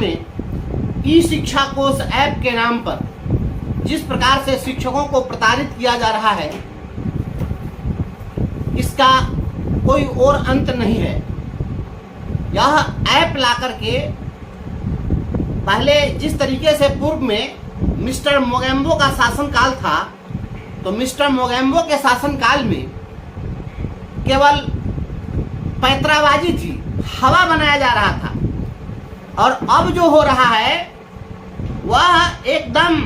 में ई शिक्षा कोष ऐप के नाम पर जिस प्रकार से शिक्षकों को प्रताड़ित किया जा रहा है, इसका कोई और अंत नहीं है। यह ऐप ला करके पहले जिस तरीके से पूर्व में मिस्टर मोगेम्बो का शासनकाल था, तो मिस्टर मोगेम्बो के शासनकाल में केवल पैतराबाजी थी, हवा बनाया जा रहा था। और अब जो हो रहा है वह एकदम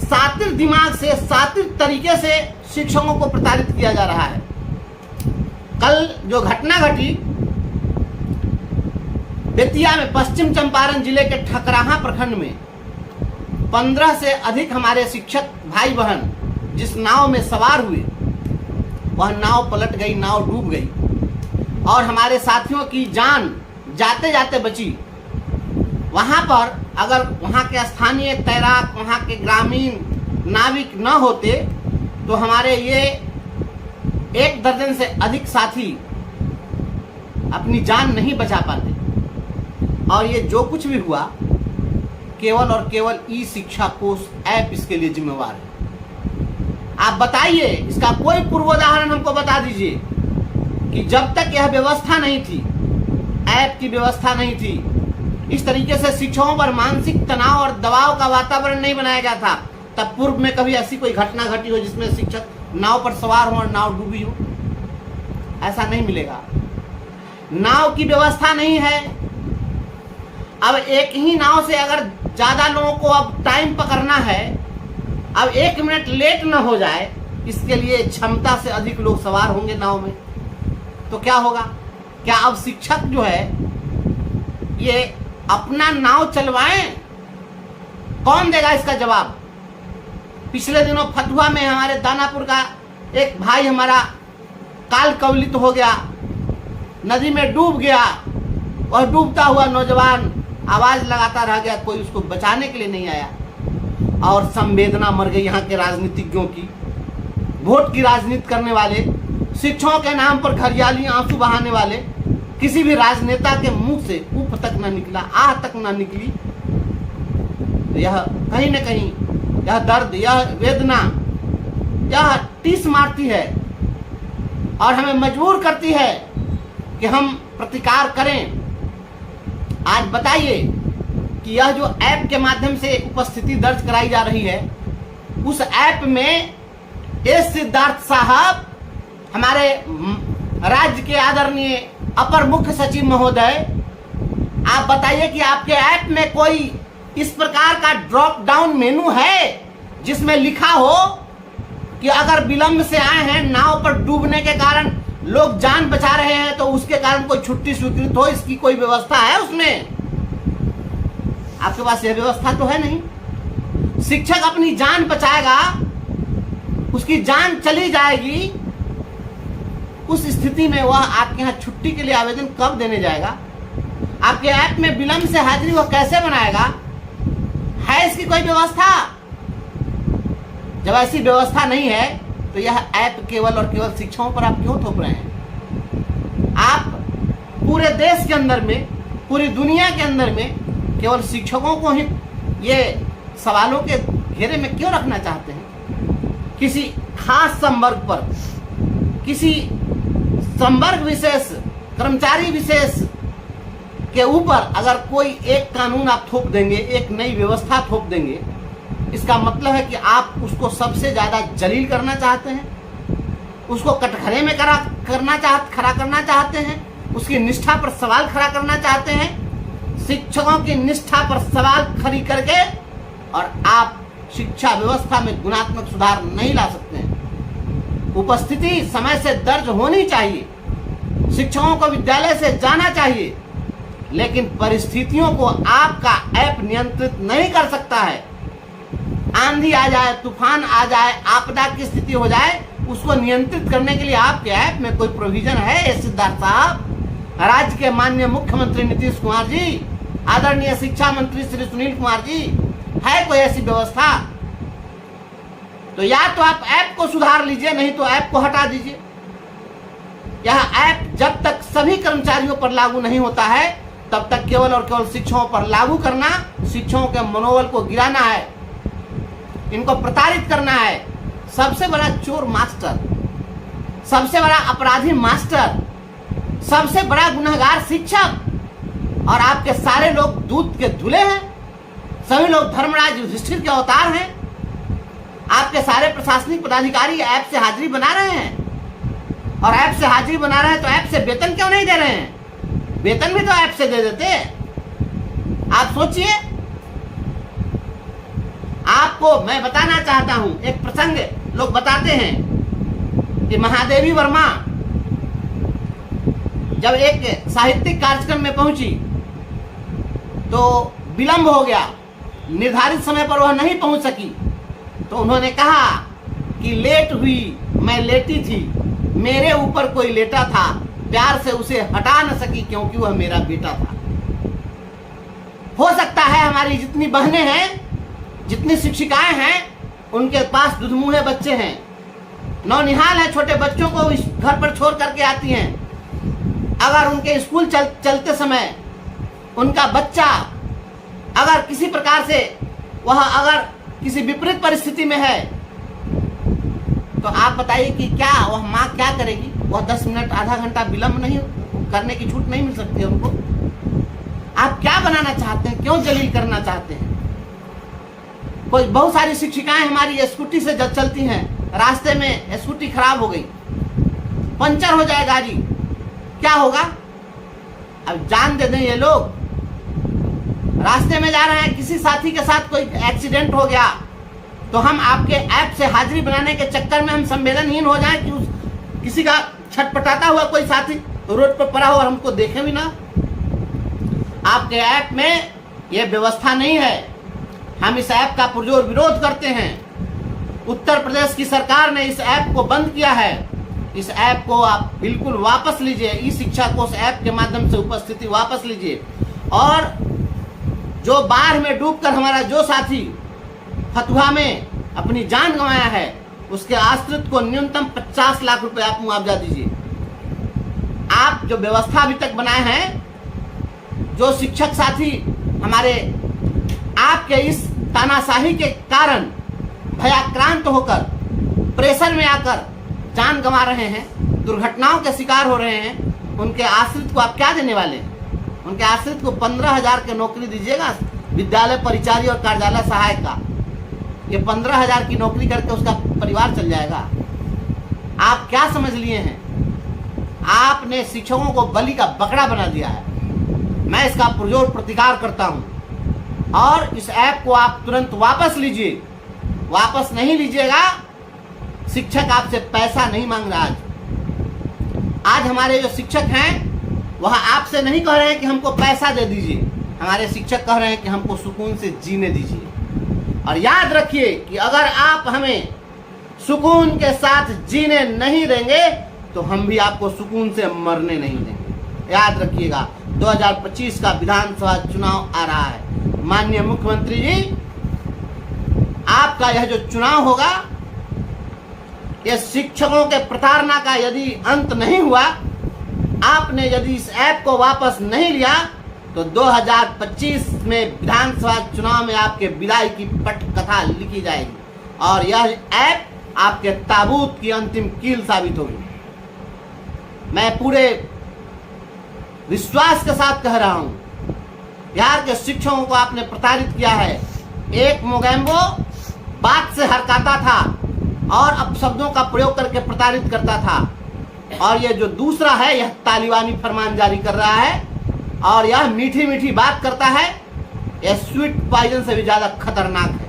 सातिर दिमाग से, सातिर तरीके से शिक्षकों को प्रताड़ित किया जा रहा है। कल जो घटना घटी बेतिया में, पश्चिम चंपारण जिले के ठकराहा प्रखंड में 15 से अधिक हमारे शिक्षक भाई बहन जिस नाव में सवार हुए, वह नाव पलट गई, नाव डूब गई और हमारे साथियों की जान जाते जाते बची। वहां पर अगर वहां के स्थानीय तैराक, वहां के ग्रामीण नाविक न होते तो हमारे ये 1 दर्जन से अधिक साथी अपनी जान नहीं बचा पाते। और ये जो कुछ भी हुआ केवल और केवल ई शिक्षा कोष ऐप इसके लिए जिम्मेवार है। आप बताइए, इसका कोई पूर्वोदाहरण हमको बता दीजिए कि जब तक यह व्यवस्था नहीं थी, ऐप की व्यवस्था नहीं थी, इस तरीके से शिक्षकों पर मानसिक तनाव और दबाव का वातावरण नहीं बनाया गया था, तब पूर्व में कभी ऐसी कोई घटना घटी हो जिसमें शिक्षक नाव पर सवार हो और नाव डूबी हो? ऐसा नहीं मिलेगा। नाव की व्यवस्था नहीं है। अब एक ही नाव से अगर ज्यादा लोगों को अब टाइम पकड़ना है, अब 1 मिनट लेट न हो जाए, इसके लिए क्षमता से अधिक लोग सवार होंगे नाव में, तो क्या होगा? क्या अब शिक्षक जो है ये अपना नाव चलवाएं? कौन देगा इसका जवाब? पिछले दिनों फतुहा में हमारे दानापुर का एक भाई हमारा काल कवलित हो गया, नदी में डूब गया। वह डूबता हुआ नौजवान आवाज लगाता रह गया, कोई उसको बचाने के लिए नहीं आया। और संवेदना मर गई यहाँ के राजनीतिज्ञों की, वोट की राजनीति करने वाले, शिक्षकों के नाम पर घरियाली आंसू बहाने वाले। किसी भी राजनेता के मुंह से उफ तक न निकला, आह तक न निकली। यह कहीं न कहीं यह दर्द, यह वेदना, यह टीस मारती है और हमें मजबूर करती है कि हम प्रतिकार करें। आज बताइए कि यह जो ऐप के माध्यम से उपस्थिति दर्ज कराई जा रही है, उस ऐप में एस सिद्धार्थ साहब, हमारे राज्य के आदरणीय अपर मुख्य सचिव महोदय, आप बताइए कि आपके ऐप में कोई इस प्रकार का ड्रॉप डाउन मेनू है जिसमें लिखा हो कि अगर विलंब से आए हैं, नाव पर डूबने के कारण लोग जान बचा रहे हैं, तो उसके कारण कोई छुट्टी स्वीकृत हो, इसकी कोई व्यवस्था है उसमें? आपके पास यह व्यवस्था तो है नहीं। शिक्षक अपनी जान बचाएगा, उसकी जान चली जाएगी, उस स्थिति में वह आपके यहाँ छुट्टी के लिए आवेदन कब देने जाएगा? आपके ऐप में विलंब से हाजिरी वह कैसे बनाएगा? है इसकी कोई व्यवस्था? जब ऐसी व्यवस्था नहीं है तो यह ऐप केवल और केवल शिक्षकों पर आप क्यों थोप रहे हैं? आप पूरे देश के अंदर में, पूरी दुनिया के अंदर में केवल शिक्षकों को ही ये सवालों के घेरे में क्यों रखना चाहते हैं? किसी खास संवर्ग पर, किसी संवर्ग विशेष, कर्मचारी विशेष के ऊपर अगर कोई एक कानून आप थोप देंगे, एक नई व्यवस्था थोप देंगे, इसका मतलब है कि आप उसको सबसे ज्यादा जलील करना चाहते हैं, उसको कटघरे में खड़ा करना चाहते हैं, उसकी निष्ठा पर सवाल खड़ा करना चाहते हैं। शिक्षकों की निष्ठा पर सवाल खड़ी करके और आप शिक्षा व्यवस्था में गुणात्मक सुधार नहीं ला सकते हैं। उपस्थिति समय से दर्ज होनी चाहिए, शिक्षकों को विद्यालय से जाना चाहिए, लेकिन परिस्थितियों को आपका ऐप नियंत्रित नहीं कर सकता है। आंधी आ जाए, तूफान आ जाए, आपदा की स्थिति हो जाए, उसको नियंत्रित करने के लिए आपके ऐप में कोई प्रोविजन है? एस सिद्धार्थ साहब, राज्य के माननीय मुख्यमंत्री नीतीश कुमार जी, आदरणीय शिक्षा मंत्री श्री सुनील कुमार जी, है कोई ऐसी व्यवस्था? तो या तो आप ऐप को सुधार लीजिए, नहीं तो ऐप को हटा दीजिए। यह ऐप जब तक सभी कर्मचारियों पर लागू नहीं होता है, तब तक केवल और केवल शिक्षकों पर लागू करना, शिक्षकों के मनोबल को गिराना है, इनको प्रताड़ित करना है। सबसे बड़ा चोर मास्टर, सबसे बड़ा अपराधी मास्टर, सबसे बड़ा गुनहगार शिक्षक, और आपके सारे लोग दूध के धुले हैं। सभी लोग धर्मराज युधिष्ठिर के अवतार हैं। आपके सारे प्रशासनिक पदाधिकारी ऐप से हाजिरी बना रहे हैं, और ऐप से हाजिरी बना रहे हैं तो ऐप से वेतन क्यों नहीं दे रहे हैं? वेतन भी तो ऐप से दे देते। आप सोचिए। आपको मैं बताना चाहता हूं, एक प्रसंग लोग बताते हैं कि महादेवी वर्मा जब एक साहित्यिक कार्यक्रम में पहुंची तो विलंब हो गया, निर्धारित समय पर वह नहीं पहुंच सकी। तो उन्होंने कहा कि लेट हुई, मैं लेटी थी, मेरे ऊपर कोई लेटा था, प्यार से उसे हटा न सकी क्योंकि वह मेरा बेटा था। हो सकता है हमारी जितनी बहनें हैं, जितनी शिक्षिकाएं हैं, उनके पास दुधमुहे बच्चे हैं, नौनिहाल है, छोटे बच्चों को इस घर पर छोड़ करके आती हैं। अगर उनके स्कूल चलते समय उनका बच्चा अगर किसी प्रकार से वह अगर किसी विपरीत परिस्थिति में है तो आप बताइए कि क्या वह माँ क्या करेगी? वह 10 मिनट आधा घंटा विलंब नहीं करने की छूट नहीं मिल सकती है उनको? आप क्या बनाना चाहते हैं? क्यों जलील करना चाहते हैं? कोई बहुत सारी शिक्षिकाएं हमारी स्कूटी से चलती हैं, रास्ते में स्कूटी खराब हो गई, पंचर हो जाए गाड़ी, क्या होगा? अब जान दे दें ये लोग। रास्ते में जा रहे हैं, किसी साथी के साथ कोई एक्सीडेंट हो गया तो हम आपके ऐप से हाजिरी बनाने के चक्कर में हम संवेदनहीन हो जाएं कि किसी का छटपटाता हुआ कोई साथी रोड पर पड़ा हो और हमको देखे भी ना। आपके ऐप में ये व्यवस्था नहीं है। हम इस ऐप का पुरजोर विरोध करते हैं। उत्तर प्रदेश की सरकार ने इस ऐप को बंद किया है। इस ऐप को आप बिल्कुल वापस लीजिए। ई शिक्षा कोष ऐप के माध्यम से उपस्थिति वापस लीजिए। और जो बाढ़ में डूबकर हमारा जो साथी फतुहा में अपनी जान गंवाया है, उसके आश्रित को न्यूनतम 50 लाख रुपए आप मुआवजा दीजिए। आप जो व्यवस्था अभी तक बनाए हैं, जो शिक्षक साथी हमारे आपके इस तानाशाही के कारण भयाक्रांत होकर प्रेशर में आकर जान गंवा रहे हैं, दुर्घटनाओं के शिकार हो रहे हैं, उनके आश्रित को आप क्या देने वाले हैं? उनके आश्रित को 15,000 की नौकरी दीजिएगा, विद्यालय परिचारी और कार्यालय सहायक का। ये 15,000 की नौकरी करके उसका परिवार चल जाएगा। आप क्या समझ लिए हैं? आपने शिक्षकों को बलि का बकरा बना दिया है। मैं इसका पुरजोर प्रतिकार करता हूं और इस ऐप को आप तुरंत वापस लीजिए। वापस नहीं लीजिएगा, शिक्षक आपसे पैसा नहीं मांग रहा। आज हमारे जो शिक्षक हैं वह आपसे नहीं कह रहे हैं कि हमको पैसा दे दीजिए। हमारे शिक्षक कह रहे हैं कि हमको सुकून से जीने दीजिए। और याद रखिए कि अगर आप हमें सुकून के साथ जीने नहीं देंगे तो हम भी आपको सुकून से मरने नहीं देंगे। याद रखिएगा, 2025 का विधानसभा चुनाव आ रहा है। माननीय मुख्यमंत्री जी, आपका यह जो चुनाव होगा, यह शिक्षकों के प्रताड़ना का यदि अंत नहीं हुआ, आपने यदि इस ऐप को वापस नहीं लिया तो 2025 में विधानसभा चुनाव में आपके विदाई की पटकथा लिखी जाएगी और यह ऐप आपके ताबूत की अंतिम कील साबित होगी। मैं पूरे विश्वास के साथ कह रहा हूं, बिहार के शिक्षकों को आपने प्रताड़ित किया है। एक मोगैम्बो बात से हरकाता था और अब शब्दों का प्रयोग करके प्रताड़ित करता था, और यह जो दूसरा है यह तालिबानी फरमान जारी कर रहा है और यह मीठी मीठी बात करता है। यह स्वीट पॉइजन से भी ज्यादा खतरनाक है।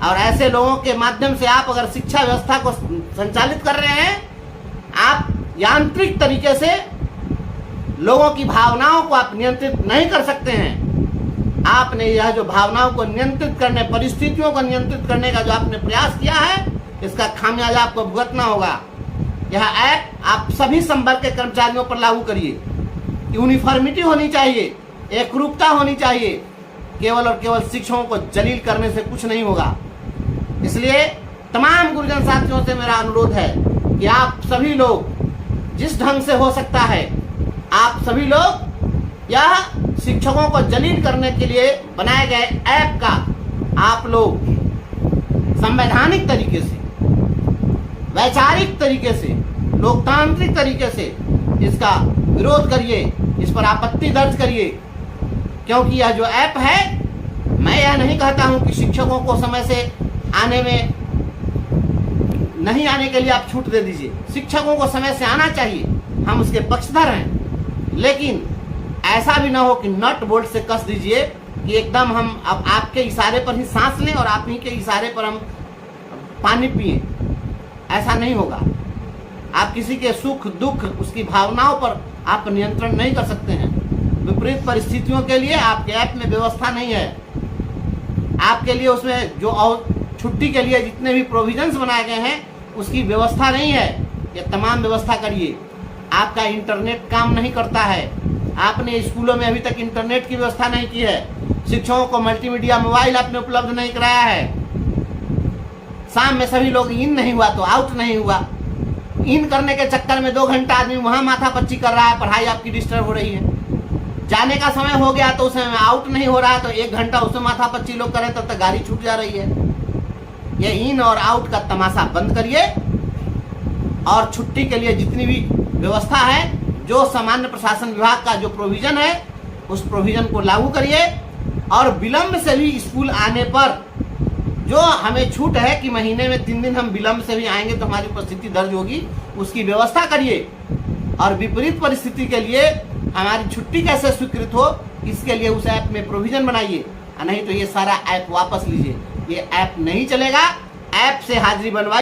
और ऐसे लोगों के माध्यम से आप अगर शिक्षा व्यवस्था को संचालित कर रहे हैं, आप यांत्रिक तरीके से लोगों की भावनाओं को आप नियंत्रित नहीं कर सकते हैं। आपने यह जो भावनाओं को नियंत्रित करने, परिस्थितियों को नियंत्रित करने का जो आपने प्रयास किया है, इसका खामियाजा आपको भुगतना होगा। यह ऐप आप सभी संवर्ग के कर्मचारियों पर लागू करिए। यूनिफॉर्मिटी होनी चाहिए, एकरूपता होनी चाहिए। केवल और केवल शिक्षकों को जलील करने से कुछ नहीं होगा। इसलिए तमाम गुरुजन साथियों से मेरा अनुरोध है कि आप सभी लोग जिस ढंग से हो सकता है, आप सभी लोग यह शिक्षकों को जलील करने के लिए बनाए गए ऐप का आप लोग संवैधानिक तरीके से, वैचारिक तरीके से, लोकतांत्रिक तरीके से इसका विरोध करिए, इस पर आपत्ति दर्ज करिए। क्योंकि यह जो ऐप है, मैं यह नहीं कहता हूं कि शिक्षकों को समय से आने में नहीं आने के लिए आप छूट दे दीजिए। शिक्षकों को समय से आना चाहिए, हम उसके पक्षधर हैं। लेकिन ऐसा भी ना हो कि नट बोल्ट से कस दीजिए कि एकदम हम अब आपके इशारे पर ही सांस लें और आप ही के इशारे पर हम पानी पिए। ऐसा नहीं होगा। आप किसी के सुख दुख, उसकी भावनाओं पर आप नियंत्रण नहीं कर सकते हैं। विपरीत परिस्थितियों के लिए आपके ऐप में व्यवस्था नहीं है। आपके लिए उसमें जो और छुट्टी के लिए जितने भी प्रोविजंस बनाए गए हैं उसकी व्यवस्था नहीं है। ये तमाम व्यवस्था करिए। आपका इंटरनेट काम नहीं करता है। आपने स्कूलों में अभी तक इंटरनेट की व्यवस्था नहीं की है। शिक्षकों को मल्टीमीडिया मोबाइल आपने उपलब्ध नहीं कराया है। शाम में सभी लोग इन नहीं हुआ तो आउट नहीं हुआ। इन करने के चक्कर में 2 घंटा आदमी वहां माथापच्ची कर रहा है, पढ़ाई आपकी डिस्टर्ब हो रही है। जाने का समय हो गया तो उसमें आउट नहीं हो रहा है तो 1 घंटा उसमें माथापच्ची लोग करें तब तक गाड़ी छूट जा रही है। ये इन और आउट का तमाशा बंद करिए और छुट्टी के लिए जितनी भी व्यवस्था है, जो सामान्य प्रशासन विभाग का जो प्रोविजन है उस प्रोविजन को लागू करिए। और विलंब से भी स्कूल आने पर जो हमें छूट है कि महीने में 3 दिन हम विलंब से भी आएंगे तो हमारी उपस्थिति दर्ज होगी, उसकी व्यवस्था करिए। और विपरीत परिस्थिति के लिए हमारी छुट्टी कैसे स्वीकृत हो, इसके लिए उस ऐप में प्रोविजन बनाइए। नहीं तो ये सारा ऐप वापस लीजिए। ये ऐप नहीं चलेगा। ऐप से हाजिरी बनवाइए।